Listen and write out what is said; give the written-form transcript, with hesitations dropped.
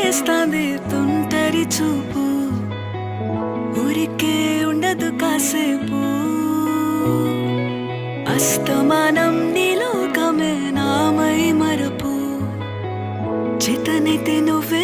చేస్తాంది తుంటరి చూపు, ఊరికే ఉండదు కాసేపు. అస్తమానం నీలోకమే నామై మరపు, చేతనైతే నువ్వే